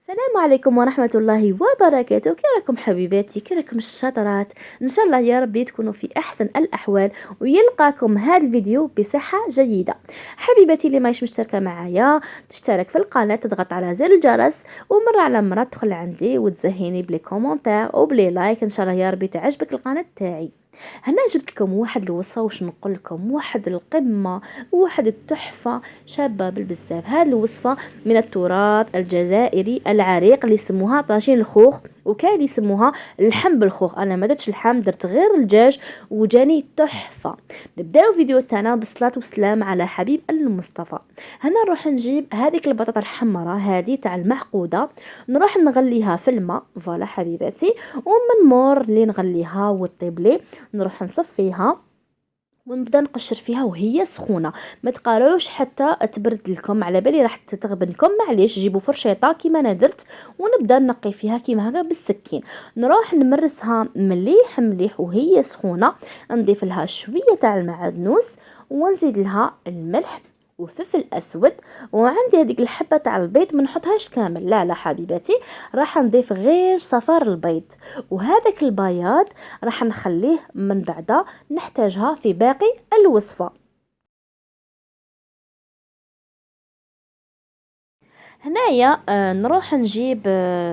السلام عليكم ورحمة الله وبركاته. كي راكم حبيباتي؟ كي راكم الشاطرات؟ ان شاء الله يا ربي تكونوا في احسن الاحوال ويلقاكم هذا الفيديو بصحة جيدة. حبيباتي اللي ماهيش مشتركة معايا تشترك في القناة، تضغط على زر الجرس، ومرة على مرة تدخل عندي وتزهيني بلي كومنتير وبلي لايك. ان شاء الله يا ربي تعجبك القناة تاعي. هنا جبت لكم واحد الوصفه، واش نقول لكم، واحد القمه، واحد التحفه شابه بالبزاف. هذه الوصفه من التراث الجزائري العريق اللي يسموها طاجين الخوخ، وكان يسموها اللحم بالخوخ. انا ما درتش اللحم، درت غير الدجاج وجاني تحفه. نبداو فيديو تاعنا بالصلاه والسلام على حبيب المصطفى. هنا نروح نجيب هذيك البطاطا الحمراء هذه تاع المعقوده، نروح نغليها في الماء فوالا حبيباتي. ومن مور اللي نغليها وطيب لي نروح نصفيها ونبدا نقشر فيها وهي سخونه. ما تقالوش حتى تبرد لكم، على بالي راح تغبنكم، معليش جيبوا فرشيطه كيما انا درت ونبدا نقي فيها كيما هكا بالسكين. نروح نمرسها مليح مليح وهي سخونه. نضيف لها شويه تاع المعدنوس ونزيد لها الملح وفلفل اسود. وعندي هذيك الحبه تاع البيض ما نحطهاش كامل، لا لا حبيباتي، راح نضيف غير صفار البيض. وهذاك البياض راح نخليه من بعد نحتاجها في باقي الوصفه. هنايا نروح نجيب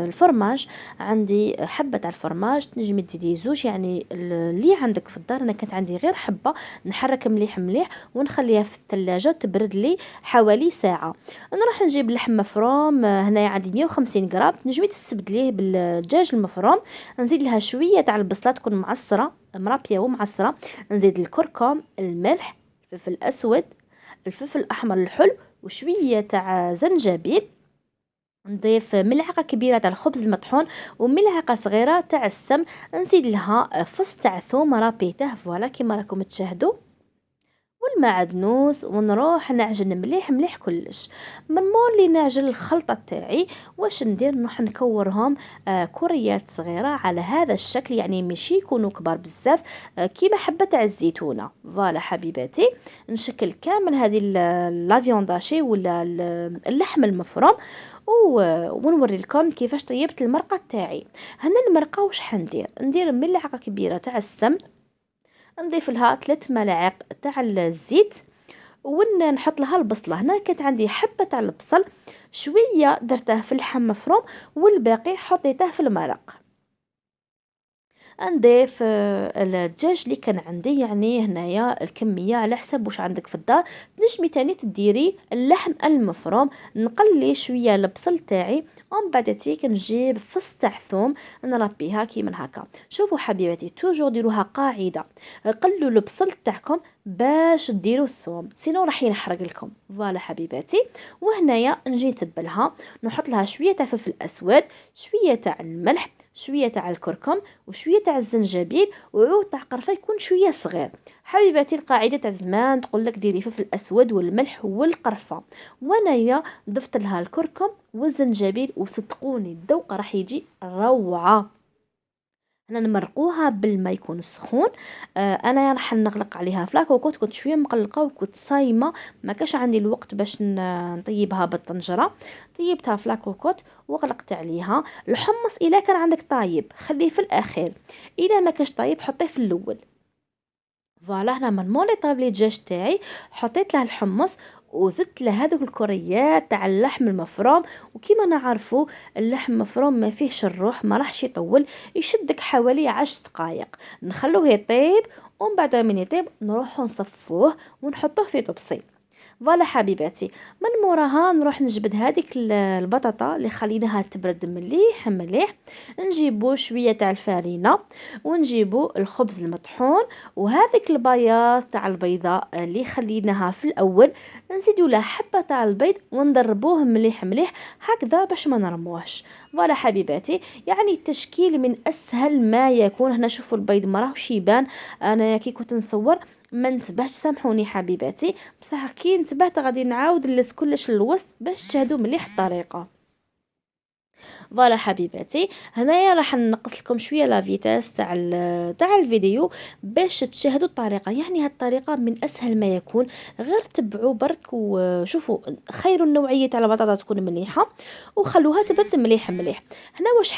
الفرماج. عندي حبه تاع الفرماج، تنجمي تزيدي زوج، يعني اللي عندك في الدار. انا كانت عندي غير حبه، نحرك مليح مليح ونخليها في الثلاجه تبرد لي حوالي ساعه. نروح نجيب لحم مفروم، هنايا عندي 150 غرام، تنجمي تستبدليه بالدجاج المفروم. نزيد لها شويه تاع البصله تكون معصره مرابيه ومعصره. نزيد الكركم، الملح، الفلفل الاسود، الفلفل الاحمر الحلو، وشويه تاع زنجبيل. نضيف ملعقه كبيره تاع الخبز المطحون وملعقه صغيره تاع السمن. نزيد لها فص تاع ثوم رابيته فوالا كيما راكم تشاهدوا، والمعدنوس. ونروح نعجن مليح مليح كلش. من مور لي نعجن الخلطه تاعي واش ندير، نروح نكورهم كريات صغيره على هذا الشكل، يعني ماشي يكونوا كبار بزاف، كيما حبه تاع الزيتونه فوالا حبيباتي. نشكل كامل هذه لافيونداشي ولا اللحم المفروم ونوري لكم كيفاش طيبت المرقه تاعي. هنا المرقه واش حندير، ندير ملعقه كبيره تاع السمن، نضيف لها 3 ملاعق تاع الزيت، ونحط لها البصله. هنا كانت عندي حبه تاع البصل، شويه درته في اللحم مفروم والباقي حطيته في المرق. نضيف الدجاج اللي كان عندي، يعني هنايا الكميه على حسب واش عندك في الدار. تنجمي تاني تديري اللحم المفروم. نقلي شويه البصل تاعي ومن بعد تيك نجيب فص تاع ثوم نربيها كيما هكا. شوفوا حبيباتي، توجور ديروها قاعده، قلوا البصل تاعكم باش ديروا الثوم، سينو راح ينحرق لكم فوالا حبيباتي. وهنايا نجي نتبلها، نحط لها شويه تاع فلفل اسود، شويه تاع الملح، شويه تاع الكركم، وشويه تاع الزنجبيل، وعود تاع قرفه يكون شويه صغير. حبيباتي القاعده تاع زمان تقول لك ديري فلفل اسود والملح والقرفه، وانايا ضفت لها الكركم والزنجبيل، وصدقوني الذوق راح يجي روعه. هنا نمرقوها بالما يكون سخون. انا راح نغلق عليها فلاكوكوت، كنت شويه مقلقه وكنت صايمه، ما كاش عندي الوقت باش نطيبها بالطنجره. طيبتها فلاكوكوت وغلقت عليها. الحمص اذا كان عندك طايب خليه في الاخير، اذا ما كاش طايب حطيه في الاول فوالا. هنا من مولي طاب لي الدجاج تاعي، حطيت له الحمص وزدت له هذوك الكريات تاع اللحم المفروم. وكيما نعرفوا اللحم المفروم ما فيهش الروح، ما راحش يطول، يشدك حوالي 10 دقائق. نخلوه يطيب ومن بعد من يطيب نروح نصفوه ونحطوه في طبسي فوالا حبيباتي. من موراها نروح نجبد هذيك البطاطا اللي خليناها تبرد مليح مليح. نجيبو شويه تاع الفارينه ونجيبو الخبز المطحون وهذيك البياض تاع البيضاء اللي خليناها في الاول، نزيدو له حبه تاع البيض ونضربوه مليح مليح هكذا باش ما نرموهش فوالا حبيباتي. يعني التشكيل من اسهل ما يكون. هنا شوفوا البيض ما راهوش يبان، انا كي كنت نصور ما انتبهتش، سامحوني حبيباتي، بصح كي انتبهت غادي نعاود نلص كلش للوسط باش تشاهدوا مليح الطريقه فوالا حبيباتي، هنايا راح نقص لكم شويه لا فيتاس تاع الفيديو باش تشاهدوا الطريقه. يعني هاد الطريقه من اسهل ما يكون، غير تبعوا برك وشوفوا. خير النوعيه تاع البطاطا تكون مليحه وخلوها تبرد مليح مليح. هنا واش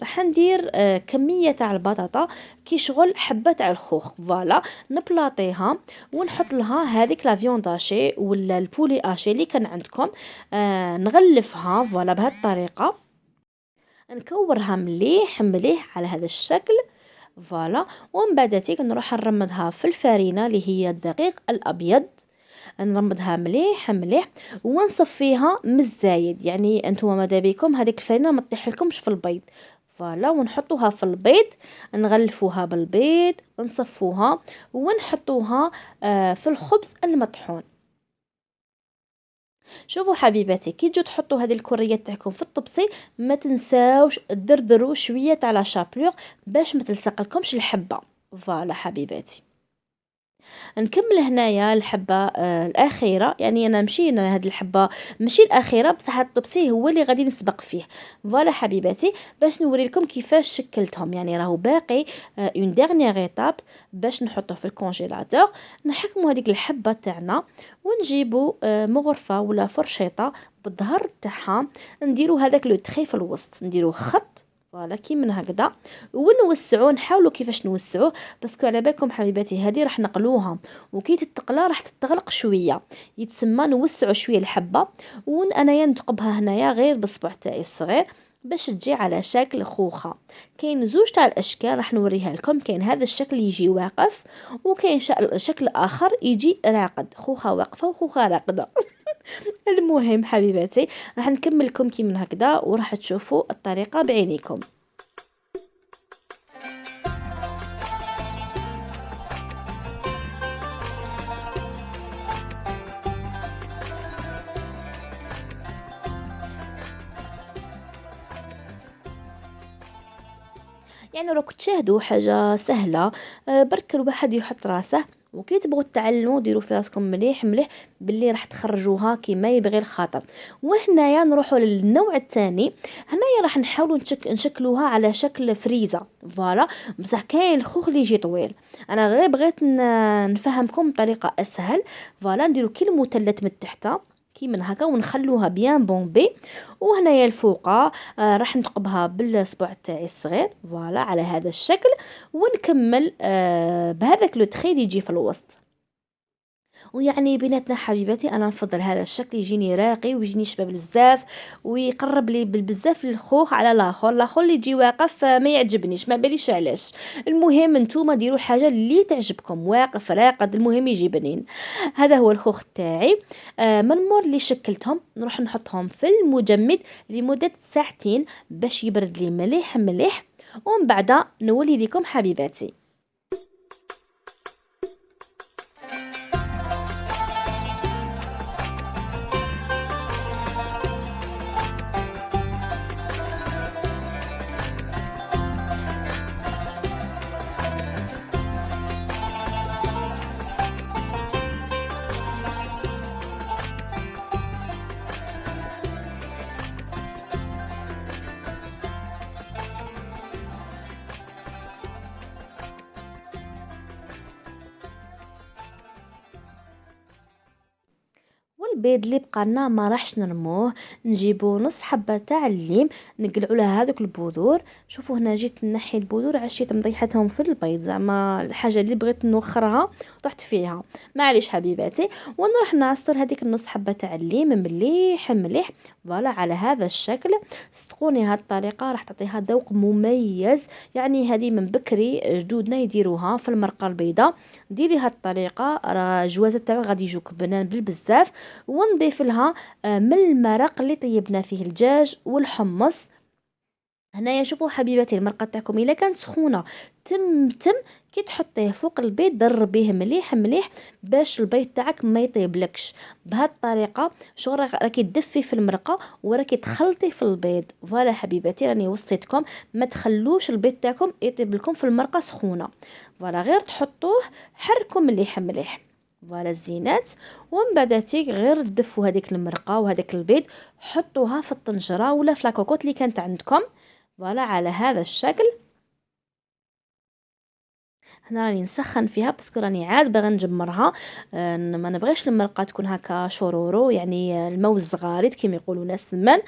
حندير كميه تاع البطاطا كي شغل حبه تاع الخوخ. فوالا نبلاطيها ونحط لها هذيك لا فيوند اشي ولا البولي اشي اللي كان عندكم. نغلفها فوالا بهذه الطريقه، نكورها مليح مليح على هذا الشكل. فوالا ومن بعد تيك نروح نرمدها في الفرينه اللي هي الدقيق الابيض. نرمدها مليح مليح ونصفيها من الزايد. يعني انتم ماذا بيكم هذيك الفرينه ما تطيح لكمش في البيض. فوالا ونحطوها في البيض، نغلفوها بالبيض ونصفوها ونحطوها في الخبز المطحون. شوفوا حبيباتي، كي تجوا تحطوا هذه الكريات تاعكم في الطبسي ما تنساوش تدردروا شويه تاع لا شابلور باش ما تلصق لكمش الحبه. فوالا حبيباتي، نكمل هنايا الحبه الاخيره. يعني انا مشينا هاد الحبه ماشي الاخيره بصح الطبسي هو اللي غادي نسبق فيه. فوالا حبيباتي، باش نوري لكم كيفاش شكلتهم. يعني راهو باقي اون ديرنيير ايتاب باش نحطوه في الكونجيلاتور. نحكموا هذيك الحبه تاعنا ونجيبوا مغرفه ولا فرشيطه بالظهر تاعها، نديروا هذاك لو تخي في الوسط، نديروا خط فوالا كي من هكذا ونوسعوه. نحاولوا كيفاش نوسعوه باسكو على بالكم حبيباتي هذه راح نقلوها وكي تتقلى راح تتغلق شويه، يتسمى نوسعوا شويه الحبه. انايا نتقبها هنايا غير بالصبع تاعي الصغير باش تجي على شكل خوخه. كاين زوج تاع الاشكال راح نوريها لكم. كاين هذا الشكل يجي واقف، وكاين شكل اخر يجي راقد، خوخه واقفه وخوخه راقده. المهم حبيباتي راح نكمل لكم كي من هكذا وراح تشوفوا الطريقه بعينيكم. يعني راكم تشاهدوا حاجه سهله. برك الواحد يحط راسه وكي تبغوا تعلموا ديروا في راسكم مليح مليح باللي راح تخرجوها كيما يبغي الخاطر. وهنايا نروحوا للنوع الثاني. هنايا راح نحاولوا نشكلوها على شكل فريزه. فوالا بصح كاين الخوخ اللي يجي طويل، انا غير بغيت نفهمكم بطريقه اسهل. فوالا نديروا كي المثلث من تحت كي من هكا ونخلوها بيان بومبي. وهنايا الفوقه راح نثقبها بالصبع تاعي الصغير فوالا على هذا الشكل. ونكمل بهذاك لو تخي اللي يجي في الوسط. ويعني بيناتنا حبيباتي انا نفضل هذا الشكل، يجيني راقي ويجيني شباب بزاف ويقرب لي بزاف للخوخ على الاخر اللي يجي واقف ما يعجبنيش، ما باليش علاش. المهم نتوما ديروا الحاجه اللي تعجبكم، واقف راقد المهم يجي بنين. هذا هو الخوخ تاعي. من مور اللي شكلتهم نروح نحطهم في المجمد لمده ساعتين باش يبرد لي مليح مليح. ومن بعد نولي لكم حبيباتي. والبيض اللي بقى لنا ما راحش نرموه، نجيبو نص حبه تاع الليم نقلعوا لها هذوك البذور. شوفوا هنا جيت نحي البذور عشيت مضيحتهم في البيض، زعما الحاجه اللي بغيت نوخرها طحت فيها معليش حبيباتي. ونروح نعصر هذيك النص حبه تاع الليم مليح مليح فوالا على هذا الشكل. صدقوني هاد الطريقه راح تعطيها ذوق مميز. يعني هذه من بكري جدودنا يديروها في المرقه البيضاء. ديري هاد الطريقه راه جوازات تاعو غادي يجوك بنان بالبزاف. ونضيف لها من المرق اللي طيبنا فيه الدجاج والحمص. هنايا شوفوا حبيباتي المرقه تاعكم الا كانت سخونه تم كي تحطيه فوق البيض دربيه مليح مليح باش البيض تاعك ما يطيبلكش. بهذه الطريقه شغل راكي تدفي في المرقه وراكي تخلطي في البيض. فوالا حبيباتي راني وصيتكم ما تخلوش البيض تاعكم يطيب لكم في المرقه سخونه. فوالا غير تحطوه حركوا مليح مليح. فوالا الزينات. ومن بعد تيك غير تدفوا هذيك المرقه وهذاك البيض، حطوها في الطنجره ولا في لاكوكوت اللي كانت عندكم. فوالا على هذا الشكل. هنا راني نسخن فيها باسكو راني عاد باغا نجمرها. ما نبغيش المرقه تكون هكا شورورو، يعني الماء الزغاريد كما يقولوا ناس السمان.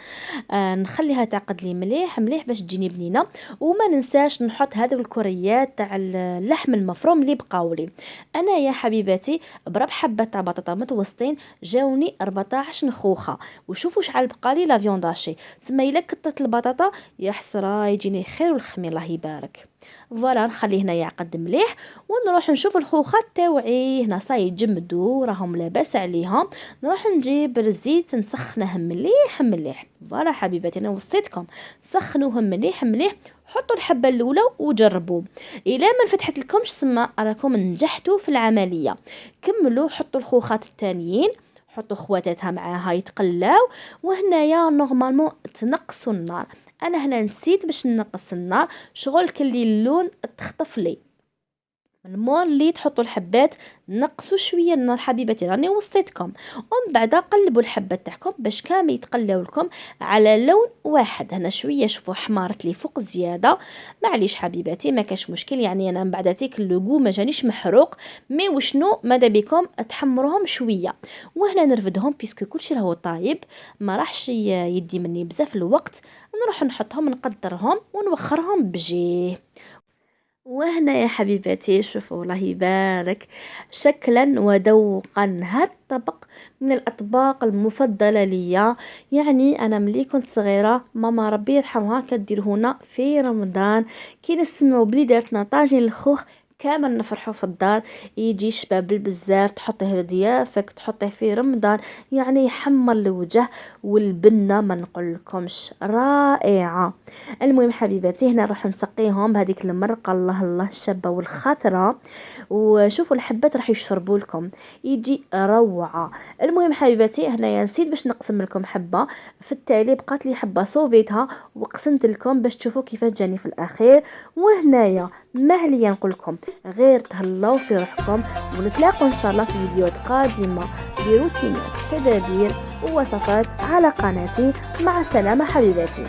نخليها تعقد لي مليح مليح باش تجيني بنينه. وما ننساش نحط هذو الكريات تاع اللحم المفروم اللي بقاولي. انا يا حبيباتي برب حبه تاع بطاطا متوسطين جاوني 14 خوخه. وشوفوا شحال بقالي لا فيونداشي، تسمى الا كثرت البطاطا يا حسره يجيني خير والخمي الله يبارك. فوالا نخليه هنا يعقد مليح. ونروح نشوف الخوخات تاوعي هنا صاي جمدوا راهم لاباس عليهم. نروح نجيب الزيت نسخنه مليح مليح. فوالا حبيباتي انا وصيتكم سخنوهم مليح مليح. حطوا الحبه الاولى وجربوا، الى ما فتحت لكمش سما راكم نجحتوا في العمليه. كملوا حطوا الخوخات الثانيين، حطوا خواتاتها معاها يتقلاو. وهنايا نورمالمون تنقصوا النار. انا هنا نسيت باش نقص النار، شغل كلي اللون تخطف لي. المور اللي تحطوا الحبات نقصوا شويه النار حبيبتي راني وصيتكم. ومن بعد قلبوا الحبات تاعكم باش كامل يتقلاو لكم على لون واحد. هنا شويه شوفوا حمارت لي فوق زياده، معليش حبيباتي ما كاش مشكل، يعني انا من بعد تيك اللوغو ما جانيش محروق. مي وشنو ماذا بكم تحمروهم شويه. وهنا نرفدهم بيسكو كلشي راهو طايب، ما راحش يدي مني بزاف الوقت. نروح نحطهم نقدرهم ونوخرهم بجيه. وهنا يا حبيباتي شوفوا الله يبارك شكلا وذوقا هاد الطبق من الاطباق المفضله ليا. يعني انا ملي كنت صغيره ماما ربي يرحمها كديرهونا في رمضان كي نسمعوا بلي دارتنا طاجين الخوخ كامل نفرحوا في الدار. يجي شباب بزاف تحطيه لضيافك تحطيه في رمضان، يعني يحمر الوجه. والبنه ما نقولكمش رائعه. المهم حبيباتي هنا راح نسقيهم بهذيك المرقه الله الله الشابه والخضره. وشوفوا الحبات راح يشربوا لكم يجي روعه. المهم حبيباتي هنايا نسيت باش نقسم لكم حبه، في التالي بقات لي حبه صوفيتها وقسمت لكم باش تشوفوا كيفاش جاني في الاخير. وهنايا ما عليا نقول لكم غير تهلاو في روحكم، ونتلاقوا ان شاء الله في فيديوهات قادمه بروتينات تدابير ووصفات على قناتي. مع السلامه حبيباتي.